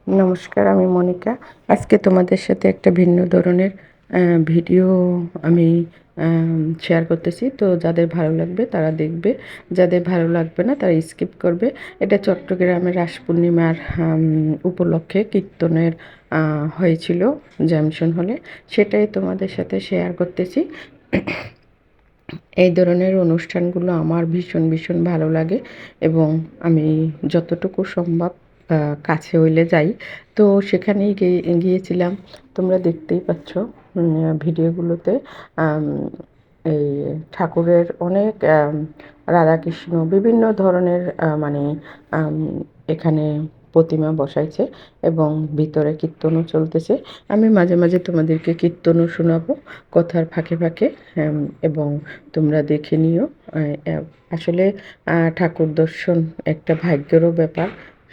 নমস্কার, আমি মনিকা। আজকে তোমাদের সাথে একটা ভিন্ন ধরনের ভিডিও আমি শেয়ার করতেছি। তো যাদের ভালো লাগবে তারা দেখবে, যাদের ভালো লাগবে না তারা স্কিপ করবে। এটা চট্টগ্রামের রাস পূর্ণিমার উপলক্ষে কীর্তনের হয়েছিল জ্যামশন হলে, সেটাই তোমাদের সাথে শেয়ার করতেছি। এই ধরনের অনুষ্ঠানগুলো আমার ভীষণ ভীষণ ভালো লাগে এবং আমি যতটুকু সম্ভব কাছে হইলে যাই। তো সেখানেই গিয়েছিলাম। তোমরা দেখতেই পাচ্ছ ভিডিওগুলোতে আম, এই ঠাকুরের অনেক রাধাকৃষ্ণ বিভিন্ন ধরনের মানে আম, এখানে প্রতিমা বসাইছে এবং ভিতরে কীর্তনও চলতেছে। আমি মাঝে মাঝে তোমাদেরকে কীর্তনও শোনাবো কথার ফাঁকে ফাঁকে। এবং তোমরা দেখে নিও। আসলে ঠাকুর দর্শন একটা ভাগ্যেরও ব্যাপার,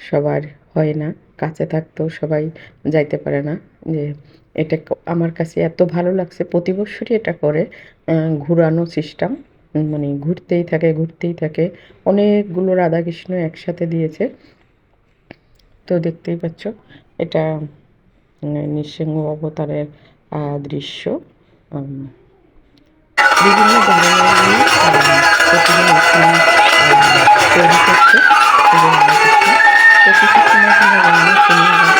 সবার হয় না। কাছে থাকতেও সবাই যাইতে পারে না। যে এটা আমার কাছে এত ভালো লাগছে, প্রতি বছরই এটা করে ঘুরানো সিস্টেম, মানে ঘুরতেই থাকে ঘুরতেই থাকে। অনেকগুলো রাধাকৃষ্ণ একসাথে দিয়েছে। তো দেখতেই পাচ্ছ এটা নৃসিংহ অবতারের দৃশ্য। উম, বিভিন্ন ধরনেরই প্রতিমা এখানে তৈরি করছে এবং রাধাকৃষ্ণ। তো কিছু সময় তোমরা গানও শুনিয়ে দাও।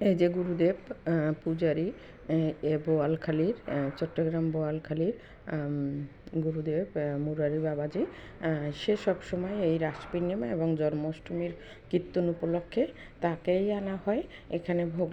এই যে গুরুদেব পূজারী, বোয়ালখালীর, চট্টগ্রাম বোয়ালখালীর গুরুদেব মুরারি বাবাজি। সে সবসময় এই রাস পূর্ণিমা এবং জন্মাষ্টমীর কীর্তন উপলক্ষে তাকেই আনা হয় এখানে ভোগ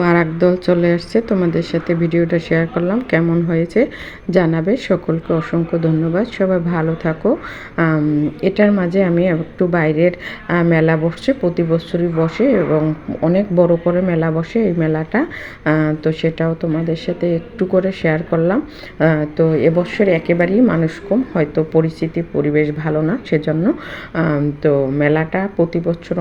আর এক দল চলে আসছে, তোমাদের সাথে ভিডিওটা শেয়ার করলাম, কেমন হয়েছে জানাবে। সকলকে অসংখ্য ধন্যবাদ, সবাই ভালো থাকো। এটার মাঝে আমি একটু বাইরের মেলা বসছে, প্রতি বছরই বসে এবং অনেক বড় করে মেলা বসে এই মেলাটা, তো সেটাও তোমাদের সাথে একটু করে শেয়ার করলাম। তো এবছর একেবারেই মানুষ কম, হয়তো পরিস্থিতি পরিবেশ ভালো না, সেজন্য তো মেলাটা প্রতি বছর